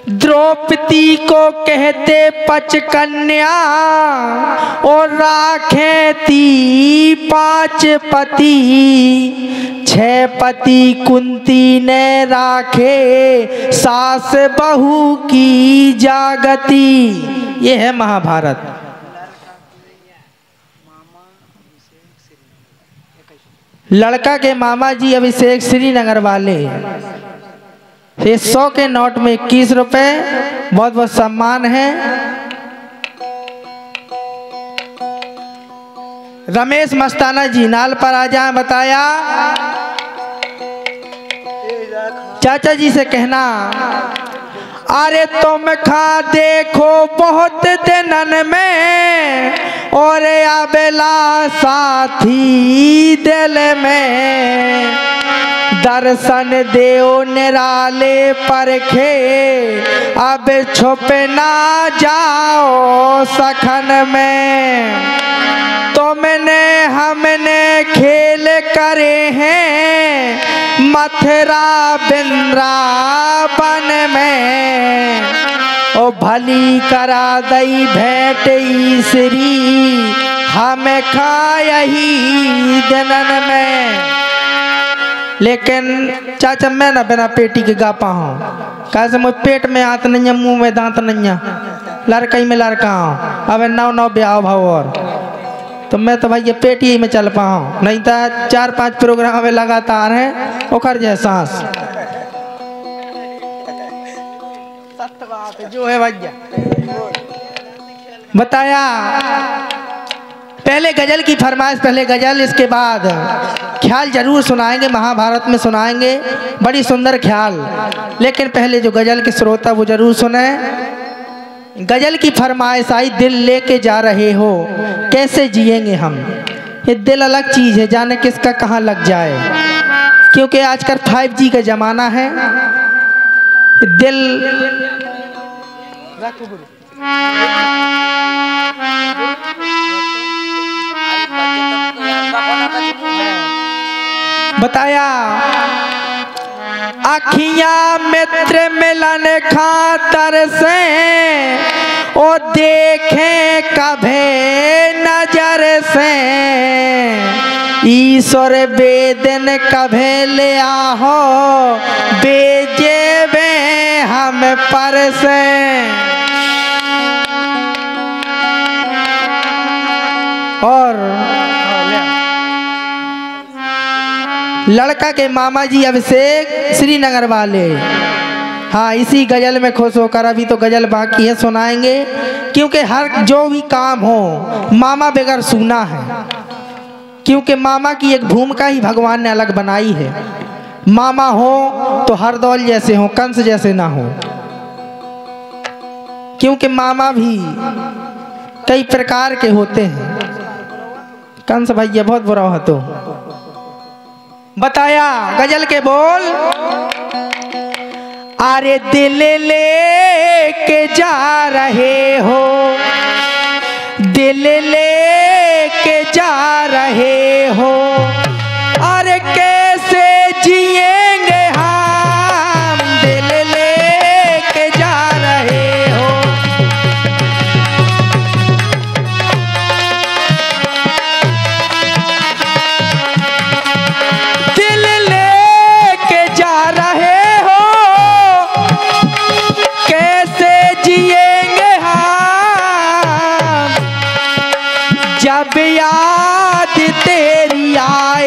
द्रौपदी को कहते पचकन्या और राखे ती 5 पति। 6 पति कुंती ने राखे सास बहू की जागती। ये है महाभारत। लड़का के मामा जी अभिषेक श्रीनगर वाले। ये 100 के नोट में 21 रुपए। बहुत बहुत सम्मान है। रमेश मस्ताना जी नाल पर आ जाए। बताया चाचा जी से कहना, अरे तुम खा देखो बहुत दिनन में और आबेला साथी दिल में। दर्शन देओ निराले परखे अब छुप ना जाओ सखन में। तुमने हमने खेल करे हैं मथुरा वृंदावन में। ओ भली करा दई भेंट ईसरी हमें खायही दिनन में। लेकिन चाचा मैं ना बिना पेटी के गा पाऊँ। कैसे मुझे पेट में हाथ नहीं है, मुंह में दांत नहीं है, लड़कई में लड़का हूँ। अब 9 ब्याह भाव और तो मैं तो भाई ये पेटी ही में चल पाऊँ। नहीं तो 4-5 प्रोग्राम में लगातार है ओखर जैसा जो है भैया। बताया पहले गजल की फरमाइश, पहले गजल, इसके बाद ख्याल जरूर सुनाएंगे, महाभारत में सुनाएंगे, बड़ी सुंदर ख्याल। लेकिन पहले जो गजल के श्रोता वो जरूर सुने। गजल की फरमाइश आई, दिल लेके जा रहे हो कैसे जिएंगे हम। ये दिल अलग चीज है, जाने किसका कहाँ लग जाए। क्योंकि आजकल 5G का जमाना है। दिल बताया अखियां मित्र मिलन खातर से ओ देखें कभे नजर से। ईश्वर बेदन कभे ले आहो बेजे वे हम पर से। और लड़का के मामा जी अभिषेक श्रीनगर वाले। हाँ, इसी गजल में खुश होकर अभी तो गजल बाकी है, सुनाएंगे। क्योंकि हर जो भी काम हो मामा बगैर सुना है। क्योंकि मामा की एक भूमिका ही भगवान ने अलग बनाई है। मामा हो तो हरदौल जैसे हो, कंस जैसे ना हो। क्योंकि मामा भी कई प्रकार के होते हैं। कंस भैया बहुत बुरा हो तो बताया गजल के बोल। अरे दिल ले के जा रहे हो, दिल ले के जा रहे हो। अरे कैसे जिएंगे हम, दिल ले के जा रहे हो। जब याद तेरी आए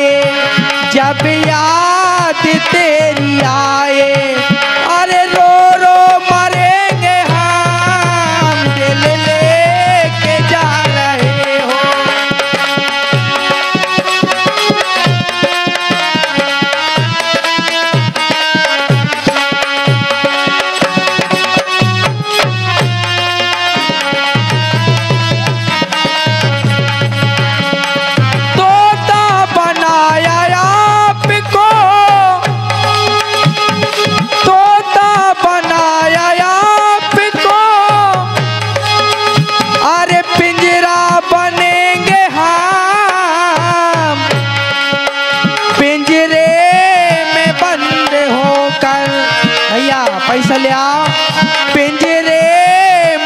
पिंजरे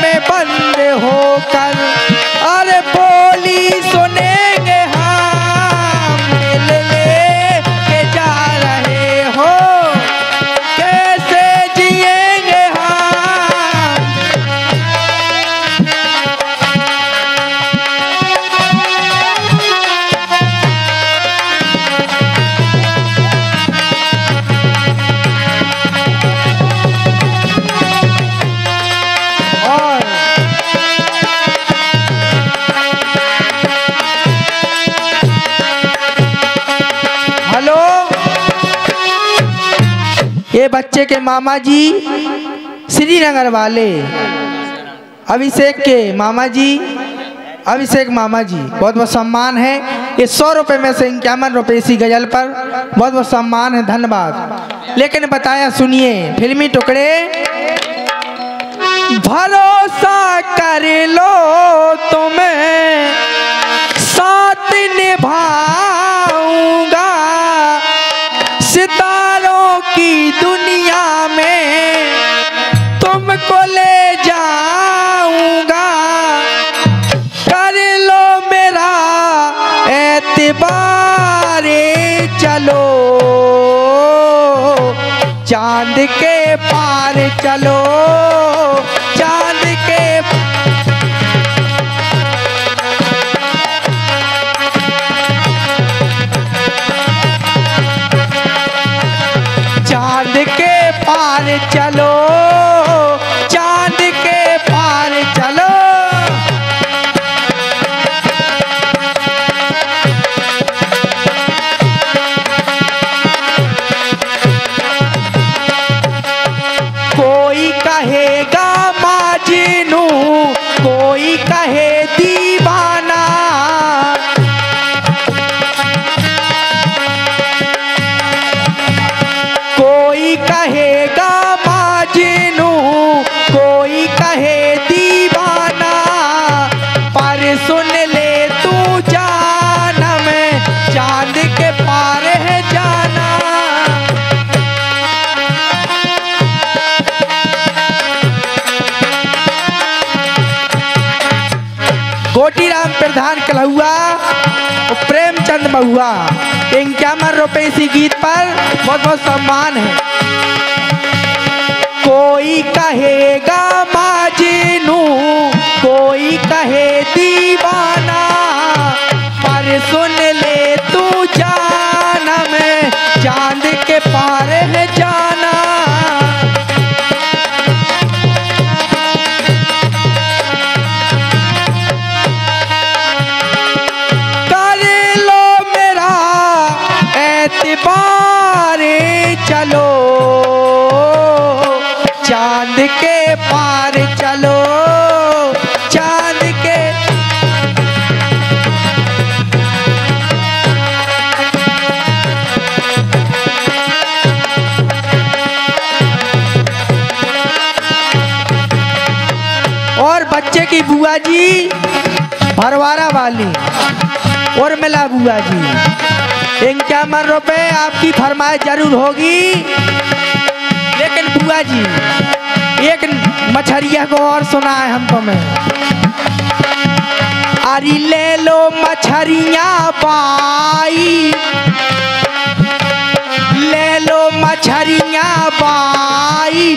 में बंद होकर अरे बोली सुनेंगे हम, दिल लेके जा रहे हो कैसे जिएंगे हम। और हेलो, ये बच्चे के मामा जी श्रीनगर वाले अभिषेक के मामा जी, अभिषेक मामा जी, बहुत बहुत सम्मान है। ये 100 रुपये में से 51 रुपये इसी गजल पर, बहुत बहुत सम्मान है, धन्यवाद। लेकिन बताया सुनिए, फिल्मी टुकड़े। भरोसा कर लो तुम्हें साथ निभाऊंगा, सितारों की दुनिया में तुमको ले जाऊंगा। कर लो मेरा एतबार, चलो चांद के पार चलो, चांद के चांद के पार चलो, चांद के पार चलो। कोई कहेगा माजनू, कोई कहे दीवाना, कोई कहेगा माजनू, कोई कहे दीवाना। पर सुन ले तू जानम, चांद के पार है जाना। कोटीराम प्रधान कलहुआ और प्रेमचंद महुआ, 51 रुपये इसी गीत पर, बहुत बहुत सम्मान है। कोई कहेगा माजनू, कोई कहे दीवाना, पर सुन ले तू जानम, चांद के पार है जाना। एतबारे चलो चांद के पार चलो, चांद के और बच्चे की बुआ जी भरवारा वाली और मिला बुआ जी, 51 रुपये आपकी फरमाइश जरूर होगी। लेकिन बुआ जी एक मछरिया को और सुना है हम तुम्हें। अरे ले लो मछरिया बाई, ले लो मछरिया बाई,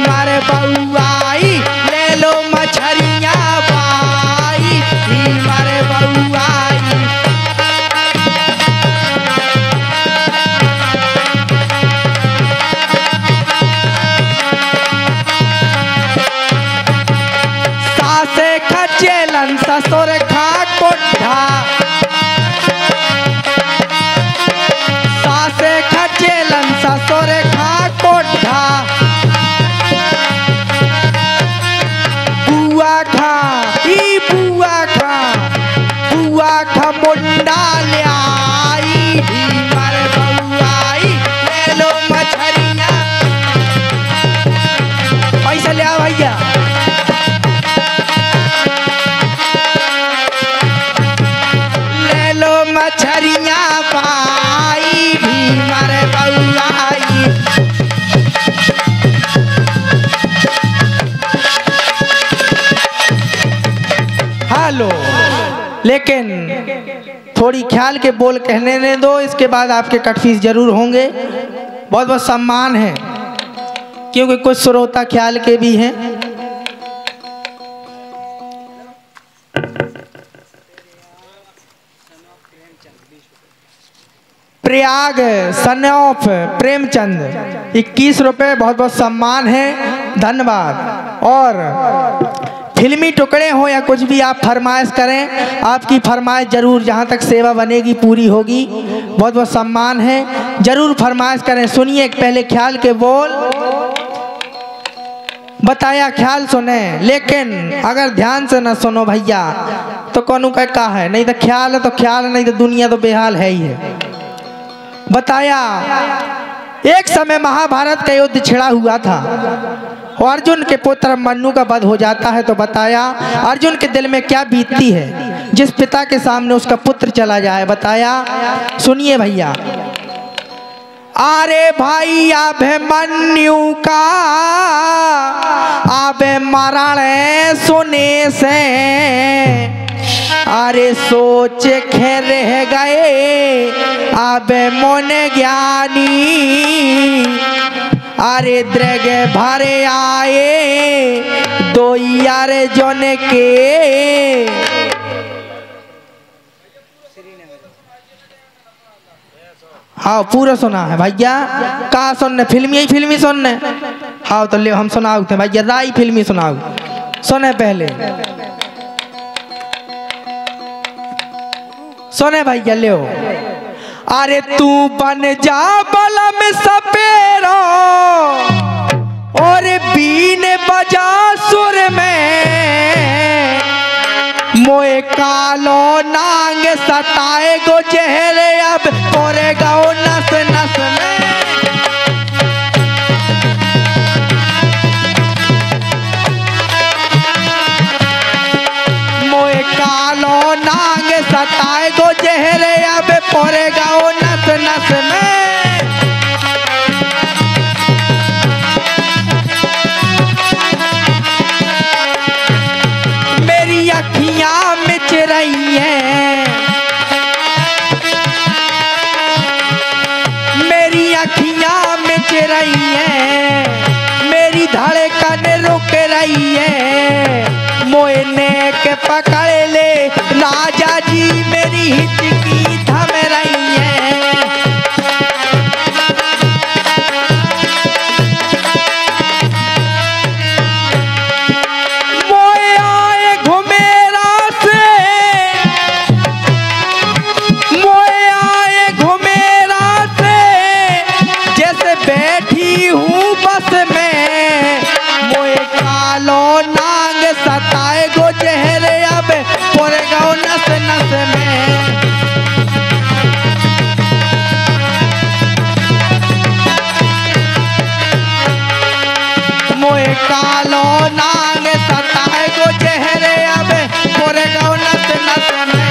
मर बउआई, ले लो मछरिया बाई, मर बउआई। खचेलन ससुर खा कोठा, सासे खचेलन ससुर खा कोठा। बुआ खा ई बुआ खा, बुआ खा मुंडा ले आई, मर बउआई, ले लो मछरिया। पैसा ले आ भैया। मछरिया पाई भी मर बउआई। लेकिन थोड़ी ख्याल के बोल कहने दो, इसके बाद आपके कट फीस जरूर होंगे। बहुत बहुत सम्मान है, क्योंकि कुछ श्रोता ख्याल के भी हैं। प्रयाग सनौफ प्रेमचंद 21 रुपये, बहुत बहुत सम्मान है, धन्यवाद। और फिल्मी टुकड़े हो या कुछ भी आप फरमाइश करें, आपकी फरमाइश जरूर जहाँ तक सेवा बनेगी पूरी होगी। बहुत बहुत सम्मान है, जरूर फरमाइश करें। सुनिए पहले ख्याल के बोल, बताया ख्याल सुने, लेकिन अगर ध्यान से न सुनो भैया तो कौन का है, नहीं तो ख्याल है तो ख्याल, नहीं तो दुनिया तो बेहाल है ही है। बताया एक समय महाभारत का युद्ध छिड़ा हुआ था, अर्जुन के पुत्र मन्नु का वध हो जाता है। तो बताया अर्जुन के दिल में क्या बीतती है जिस पिता के सामने उसका पुत्र चला जाए। बताया सुनिए भैया। अरे भाई अभिमन्यु का अबे मरण सुने से, अरे सोच खे रह गए अबे मन ज्ञानी, अरे दृग भरे आए दो यार जन के। हाँ पूरा सुना है भैया, कहा सुनने फिल्मी सुनने। हाँ तो ले हम सुनाओ थे भैया, राई फिल्मी सुनाओ, सुने पहले सुने भैया ले। अरे तू बन जा बलम सपेरो और बीन बजा सुर में, मोए कालो नांग सताए गो चेहरे अब पोरे गाओ नस नस में। मोए कालो नांग सताए गो चेहरे अब पोरे गाओ नस नस में। मेरी अखियां मिच रही हैं, मेरी अखियां मिच रही हैं, मेरी धड़कन रुक रही है। मोए नेक पकड़ ले राजा जी, मेरी हिचकी थम रही है। मोए आए घुमेरा से, मोए आए घुमेरा से, जैसे बैठी हूँ बस में। मोए कालो नांग सताए गो चेहरे अब पोरे गाओ नस नस में। मोए कालो नांग सताए गो चेहरे अब पोरे गाओ नस नस में।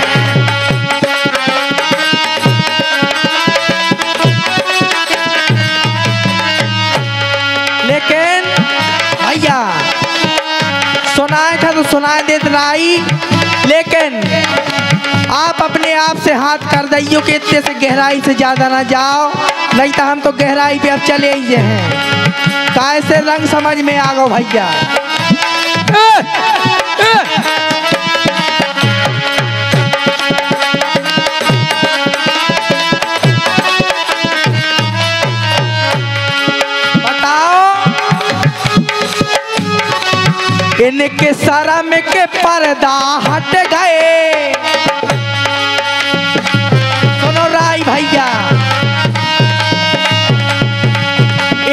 लेकिन भैया सुनाए था तो सुनाए देत राई, लेकिन आप अपने आप से हाथ कर दइयो कि इतने से गहराई से ज्यादा ना जाओ, नहीं तो हम तो गहराई पे अब चले ही हैं। कैसे रंग समझ में आ गो भैया। इनके शर्म के पर्दा हट गए। सुनो राई भैया,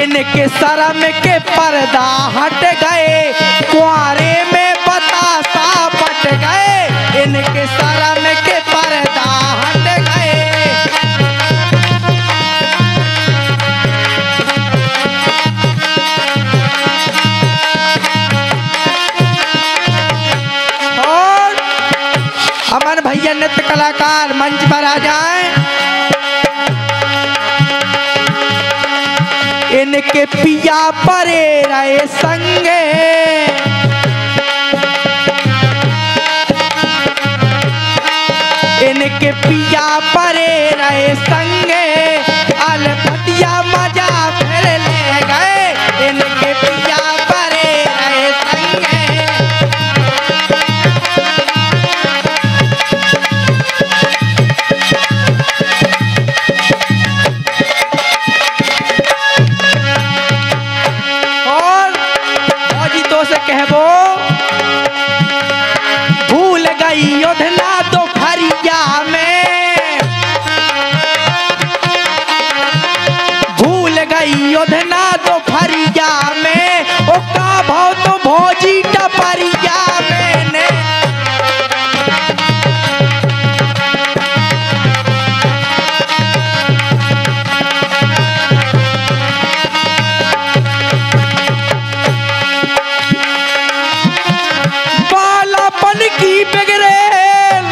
इनके शर्म के पर्दा हट गए, कुआरे में बतासा पट गए। इनके शर्म के पर्दा हट गए। अमन भैया नृत्य कलाकार मंच पर आ जाएं। इनके पिया परे रहे संगे, कहबो भूल गई योधना दोपहरिया में, भूल गई योधना दोपहरिया में, ओ का भाव तो भौजी टपरिया में ने। बालापन की बिगड़ेल,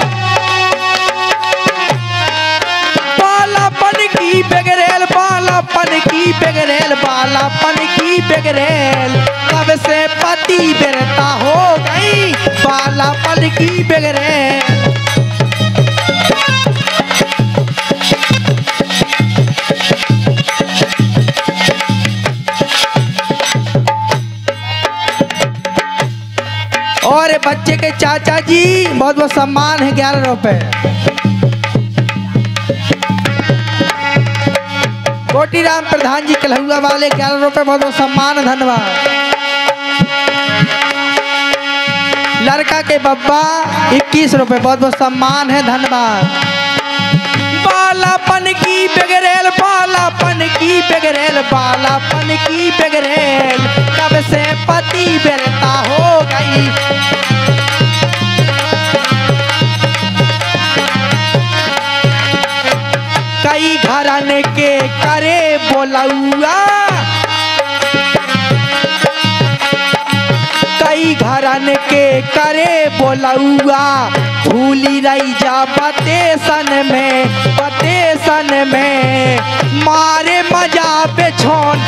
बालापन की बिगड़ेल, बालापन की बिगड़ेल, बालापन की बिगड़ेल, कब से पति बिरता हो गई, बालापन की बिगड़ेल। और बच्चे के चाचा जी बहुत बहुत सम्मान है 11 रुपए। कोटीराम प्रधान जी कलहुआ वाले 11 रुपए बहुत बहुत सम्मान, धन्यवाद। लड़का के बब्बा 21 रुपए बहुत बहुत सम्मान है, धन्यवाद। बालापन की बिगड़ेल, बालापन की बिगड़ेल, बालापन की बिगड़ेल, कब से पति बिरता हो गई। कई घराने के करे बोलौआ, कई घराने के करे बोलौआ, भूली रही जा बतेसन में, बतेसन में, मारे मजा पे छोन।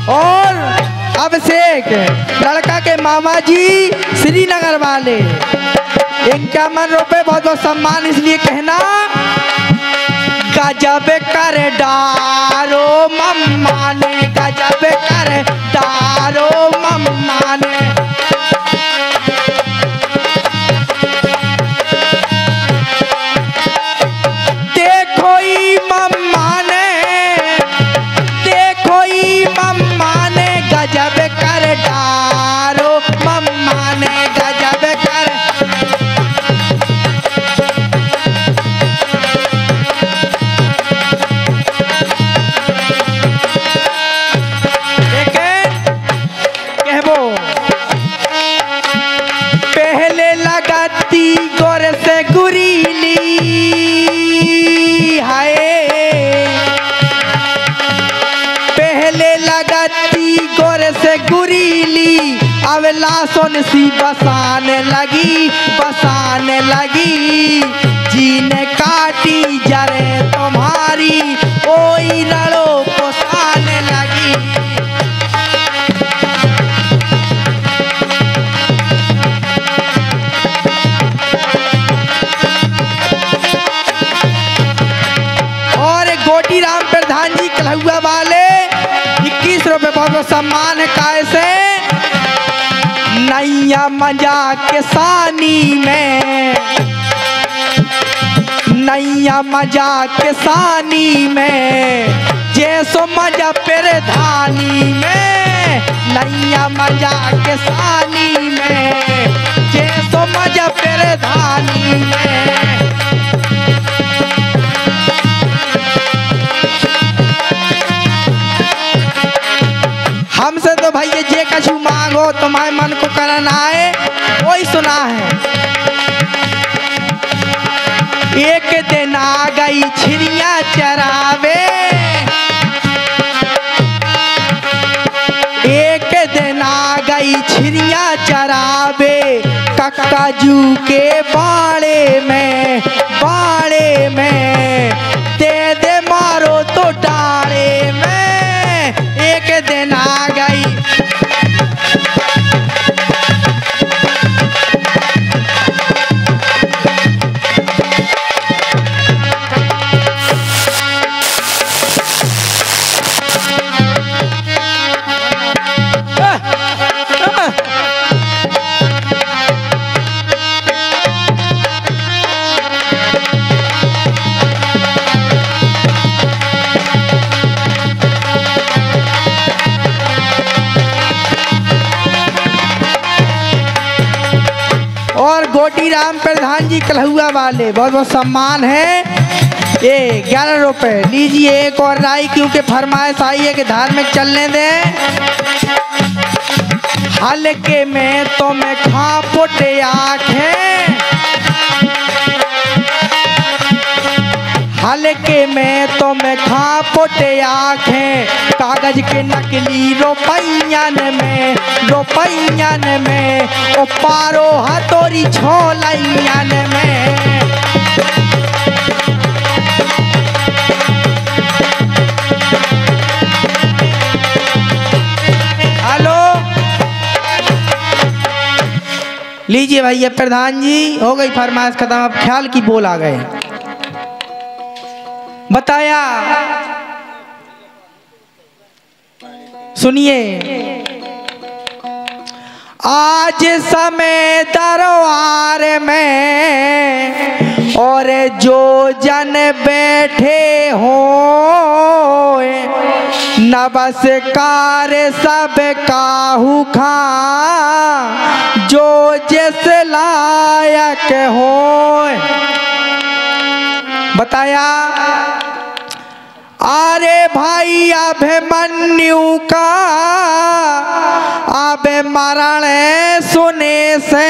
और अभिषेक लड़का के मामा जी श्रीनगर वाले 51 रुपए बहुत बहुत सम्मान, इसलिए कहना गजब कर डारो मम्मा ने, गजब कर डारो मम्मा ने। देखो ही मम्मा ने, देखो ही मम्मा ने, गजब कर डारो मम्मा ने, गजब कर। पहले लगाती गोर से गुरीली, हाय पहले लगाती गोर से गुरीली, अब लाशों सी बसाने लगी, बसाने लगी, जीने काटी जरे तुम्हारी, ओई लड़ो पोसाने लगी। कोटीराम प्रधान जी कलहुआ वाले 21 रुपए बहुत बहुत सम्मान है, कैसे नैया मजा के सानी में, नैया मजा के सानी में, जैसो मजा प्रधानी में, नैया मजा के सानी में, जैसो मजा प्रधानी में। हमसे तो भाई जे कछु मांगो तुम्हारे मन को करना है, वही सुना है। एक दिन आ गई छिड़िया चरावे, एक दिन आ गई छिड़िया चरावे, कक्काजू के बाड़े में, बाड़े में, दे दे मारो तो डाले में। एक दिन आ गई और गोटी राम प्रधान जी कलहुआ वाले बहुत बहुत सम्मान है। ये 11 रुपए लीजिए। एक और राय क्योंकि फरमाइश आई है कि धार्मिक चलने दें। हल्के में तो मैं खा पुटे आँखें, हल्के में तो मैं खा पुटे आँखें, कागज के नकली रुपैयन में ओ पारो हथोरी छोलैयन में। हेलो लीजिए भैया प्रधान जी, हो गई फरमाइश खत्म, अब ख्याल की बोल आ गए। बताया सुनिए। आज समय दरबार में और जो जन बैठे हो, नमस्कार सब काहू खा जो जिस लायक हो। बताया अरे भाई अभिमन्यु का अब मरण सुने से,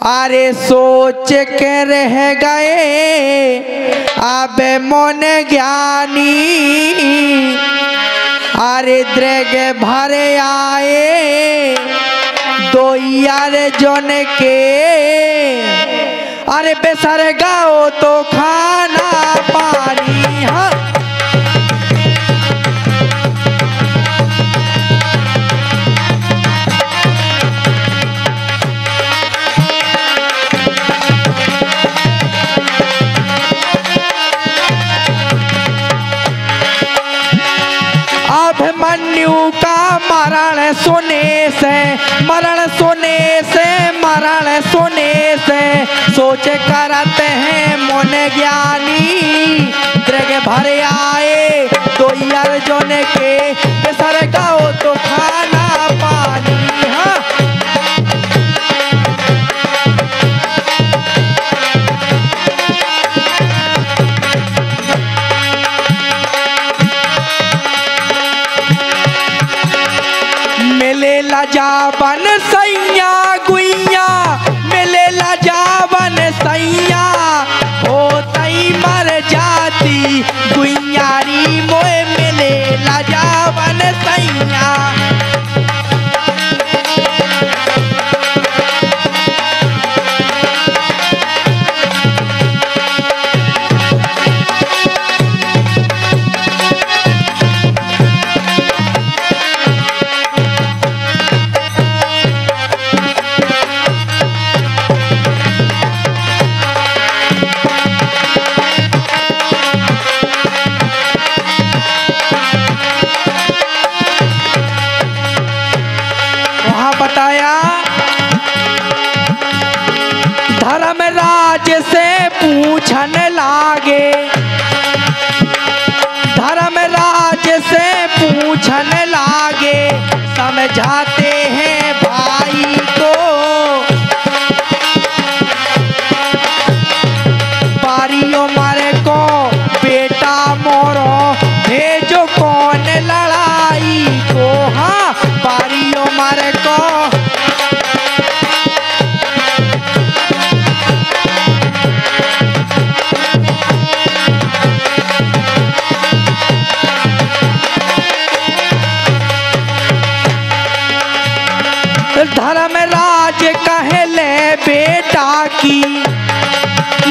अरे सोच के रह गए अब मन ज्ञानी, अरे दृग भरे आए दो यार जन के, अरे बेसर गाओ तो खाना पानी। हाँ अभिमन्यु का मरण सुने से सोच करते हैं मन ज्ञानी, दृग भरे आए तो अर्जुन के, सर गाओ तो खाना पानी। हाँ मिले लजावन सैया गुइया, मिले लजावन सैया हो तई मर जाती गुइयारी मोए, मिले लजावन सैया। बताया धर्मराज से पूछन लागे, धर्मराज से पूछन लागे, समझाते हैं भाई को, बारियों मारे को बेटा मोरो भेजो कौन लड़ाई को। हाँ बारियों मारे को धर्मराज कहे ले बेटा की,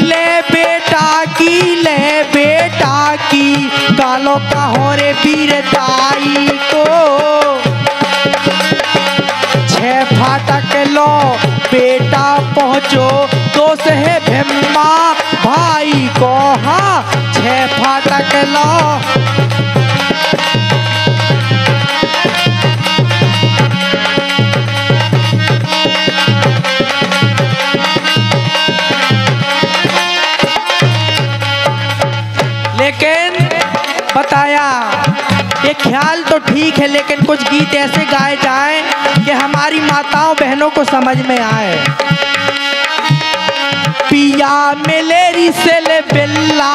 ले बेटा की, ले बेटा की, कालो कहो रे वीरताई को, 6 फाटक लो बेटा पहुँचो, दोष है भीमा भाई को। हाँ 6 फाटक लो लेकिन बताया ये ख्याल तो ठीक है, लेकिन कुछ गीत ऐसे गाए जाएं कि हमारी माताओं बहनों को समझ में आए। पिया मेलेरी से ले बिल्ला,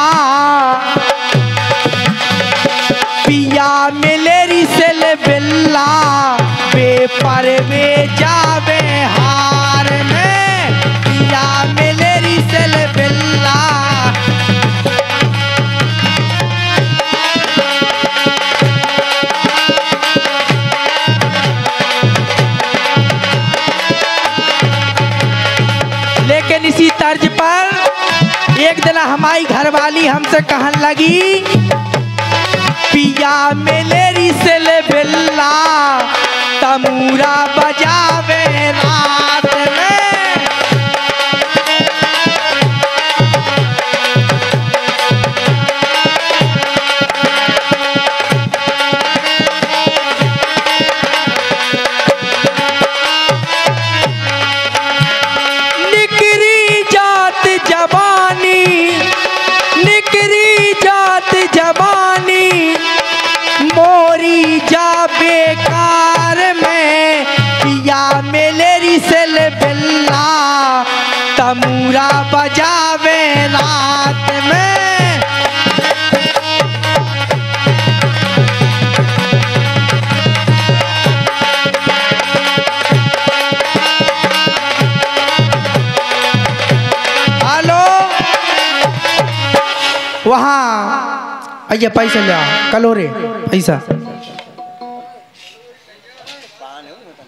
पिया मेलेरी से ले बिल्ला, पेपर में जावे हार में, पिया मेलेरी से ले बिल्ला। लेकिन इसी तर्ज पर एक दिन हमारी घरवाली हमसे कहने लगी, पिया मेलेरी से ले बिल्ला, तमूरा बजावे रात में। निकरी जात जवानी, निकरी जात जवानी, मोरी जा बेकार में, पिया मेलेरी से ले बिल्ला, तमूरा बजावे रात में। हेलो, वहाँ आइए पैसा ले आओ, कलोरे पैसा,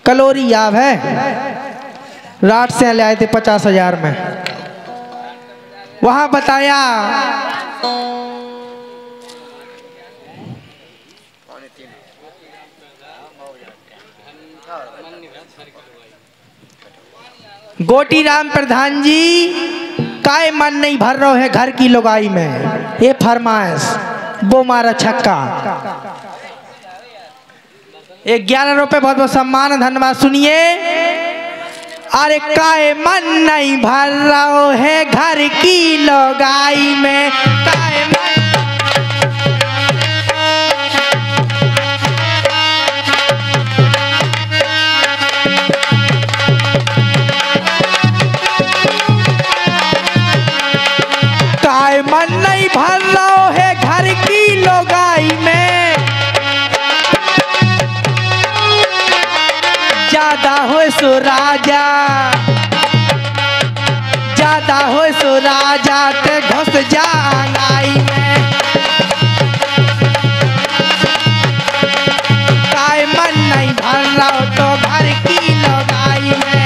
कलोरी याद है, रात से ले आए थे 50,000 में। वहां बताया गोटी राम प्रधान जी, काय मन नहीं भर रहा है घर की लुगाई में, ये फरमाइश वो मारा छक्का। 11 रुपए बहुत बहुत सम्मान, धन्यवाद। सुनिए, अरे काय मन नहीं भर रहा है घर की लुगाई में, काय मन, काय मन नहीं भर रहा है घर की लुगाई में, ज्यादा हो सो राजा, ज्यादा हो सो राजा ते घुस जा अंगाई में, काय मन नहीं भर रहा तो घर की लुगाई में।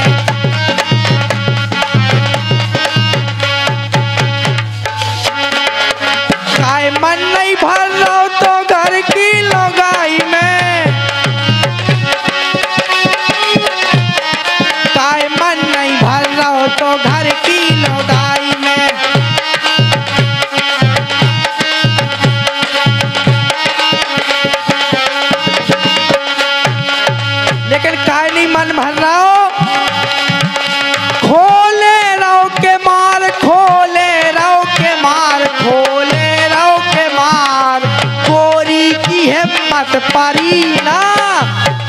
काय मन नहीं भर रहा तो घर की लुगाई में, काय मन नहीं भर रहा तो घर की लुगाई में। लेकिन काय नहीं मन भर रहा हो, खोले रहो के मार, खोले रहो के मार, खोले रहो के मार, गोरी की हिम्मत परी ना,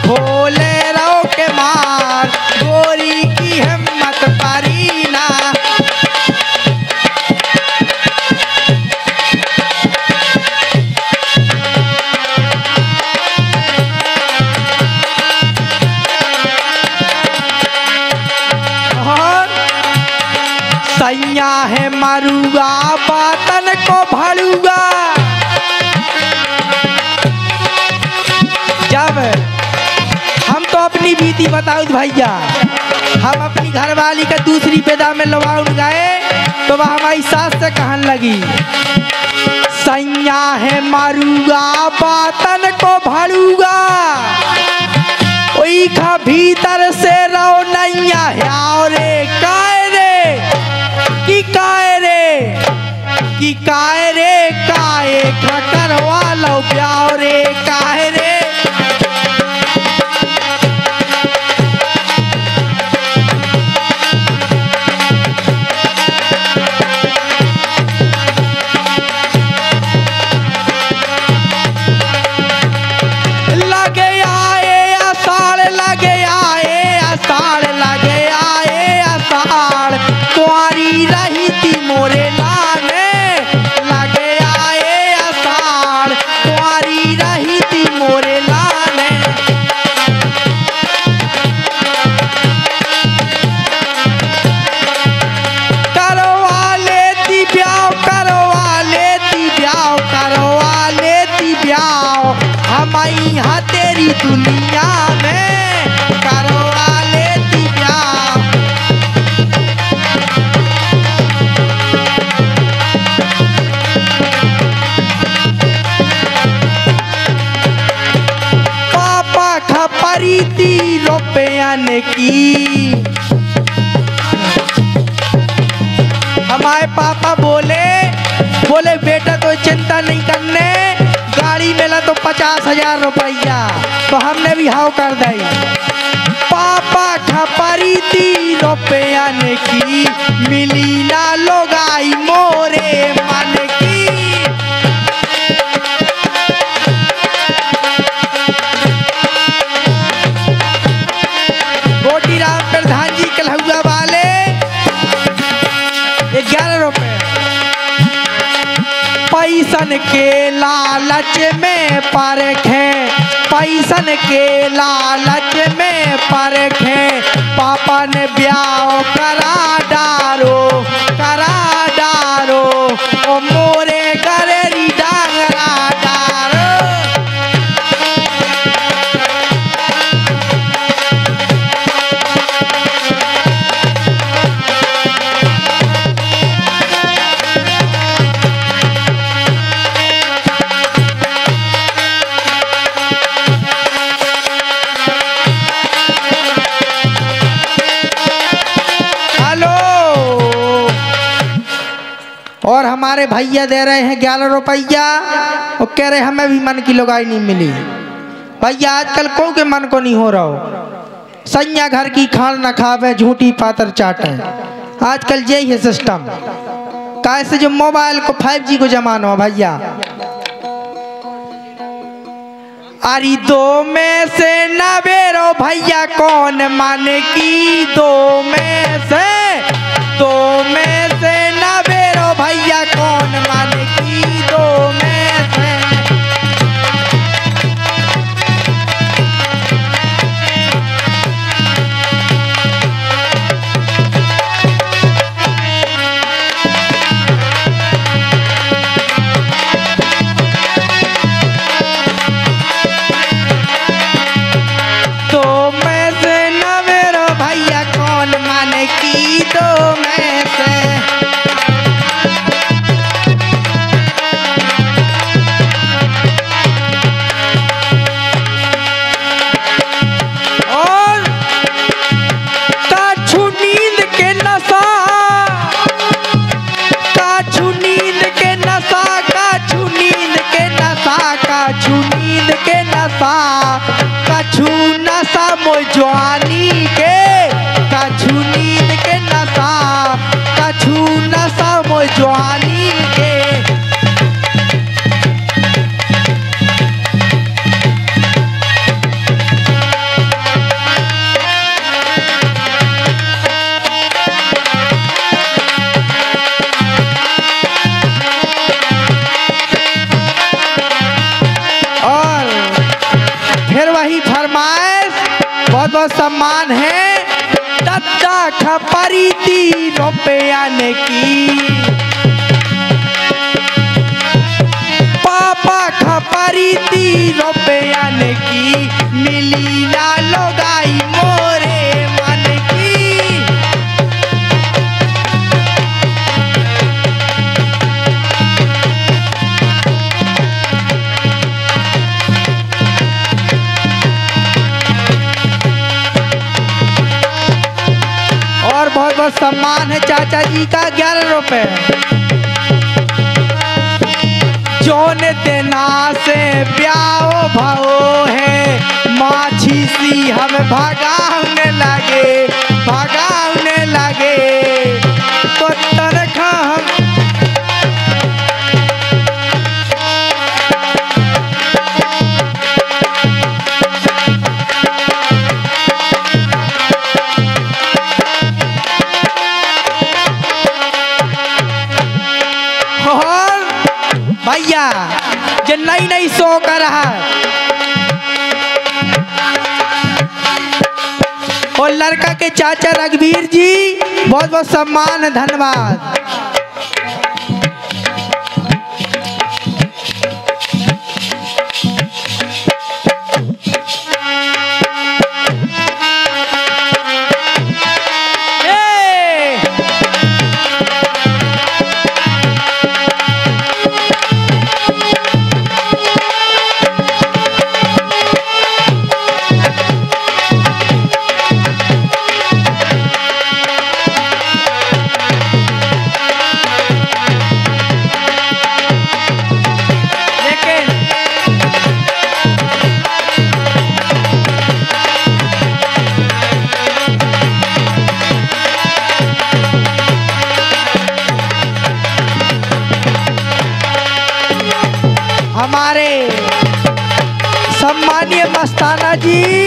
खोले रहो के मार, गोरी की हिम्मत परी ना। सैया है मरुआ बातन को भड़ुआ, जब हम तो अपनी बीती बताओ भैया, हम अपनी घरवाली का दूसरी पैदा में लवाउन गए तो वह हमारी सास से कहने लगी, सैया है मरुआ बातन को भड़ुआ, ओई खा भीतर से रो नैया है रे, काय रे कि काय रे, कि काय रे, काय खटर वालो ब्याव रे, काय रे। सारी दुनिया में करवा लेती ब्याह। पापा खपरी थी रुपयन की। हमारे पापा बोले बेटा तो चिंता नहीं करने, गाड़ी मिला तो 50,000 रुपया। तो हमने भी हाव कर दी। पापा खपरी थी रुपयन की, मिली ना लोगाई मोरे मन की। गोटी राम प्रधान जी कलहुआ वाले 11 रुपए। पैसन के लालच में परखे, पैसन के लालच में परखे, पापा ने ब्याह करा डारो, ओ मोरे गरेरी डांगरा डारो। और हमारे भैया दे रहे हैं 11 रुपया और कह रहे हमें भी मन की लुगाई नहीं मिली। भैया आजकल को के मन को नहीं हो रहा हो, सैया घर की खान न खावे झूठी पातर चाटे। आजकल यही है सिस्टम। कैसे जो मोबाइल को 5G को जमाना भैया। अरे 2 में से न बेरो भैया कौन मन की, 2 में से न बेरो भैया कौन मन की, 2 में से। कछु नशा मोजवानी के, कछु नींद के नशा, कछु नशा मोजवानी के। बहुत बहुत सम्मान है। दत्ता खपरी थी रुपयन की, पापा खपरी थी रुपयन की, मिली ना लोगाई मोरे मन की। बहुत बहुत सम्मान है चाचा जी का 11 रुपए। जोन देना से ब्याह भाओ है, माछी सी हम भागाने लगे तो तरखा हम। भैया जो नई शो कर रहा है और लड़का के चाचा रघुवीर जी बहुत बहुत सम्मान, धन्यवाद। मस्ताना जी,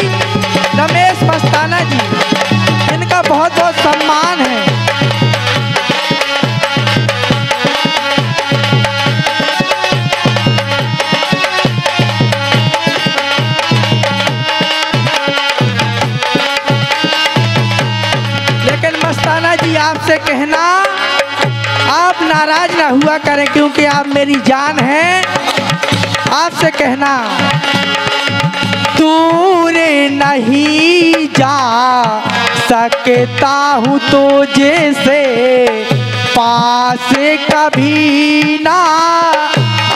रमेश मस्ताना जी, इनका बहुत बहुत सम्मान है। लेकिन मस्ताना जी आपसे कहना, आप नाराज ना हुआ करें क्योंकि आप मेरी जान हैं। आपसे कहना, दूर नहीं जा सकता हूँ तुझे से, पास कभी ना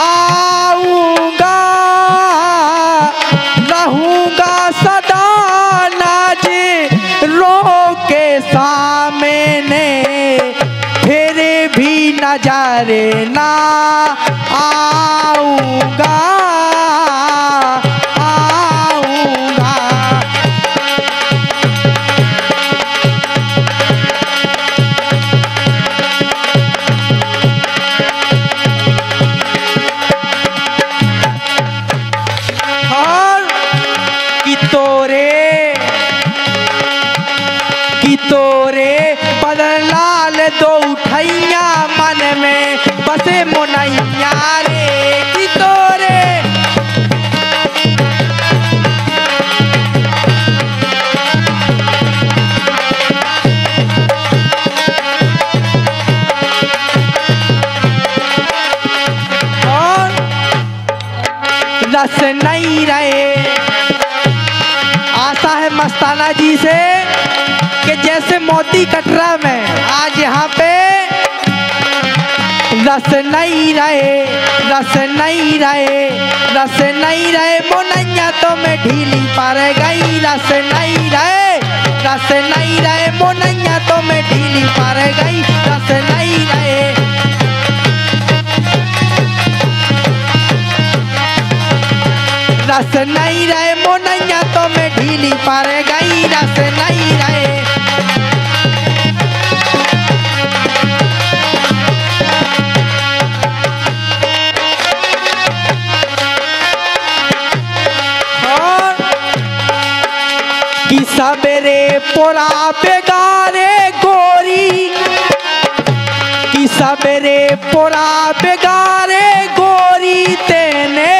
आऊँगा, रहूँगा सदा नज़रों के सामने, फिर भी नजरे ना आऊँगा, आऊँगा। और कि तोरे बदलाल दो उठैया मन में बसे मुनैया रे, कि तोरे और रस नहीं रहे। आशा है मस्ताना जी से कि जैसे मोती कटरा में आज यहाँ पे रस नहीं रहे, रस नहीं रहे, रस नहीं रहे, मुनैया तो मैं ढीली पड़ गई, रस नहीं रहे, रस नहीं रहे, मुनैया तो मैं ढीली पड़ गई, रस नहीं रहे। रस नहीं रहे, मुनैया तो मैं ढीली पड़ गई, रस नहीं रहे। कि सबरे पोरा बेगारे गोरी, कि सबरे पोरा बेगारे गोरी, तेने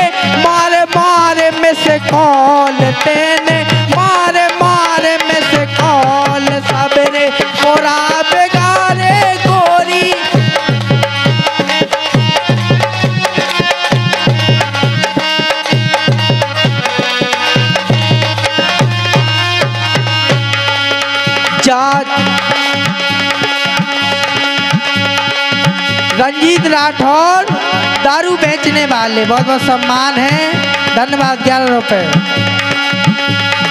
मारे मारे में से कौल, तेने मारे मारे में से कौल, सबरे पोरा बेगारे गोरी। रंजीत राठौर दारू बेचने वाले, बहुत बहुत सम्मान है, धन्यवाद, 11 रुपए।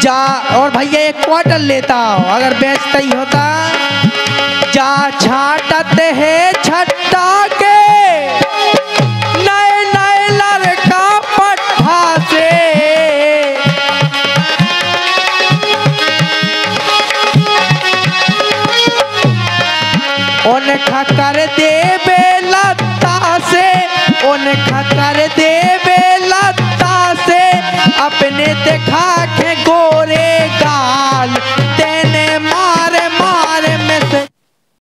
जा और भैया एक क्वार्टर लेता हो अगर बेचता ही होता। जा छाटते है छट्टा के नए नए लड़का पट्ठा से, उन खकर दे बेलता से, उन खकर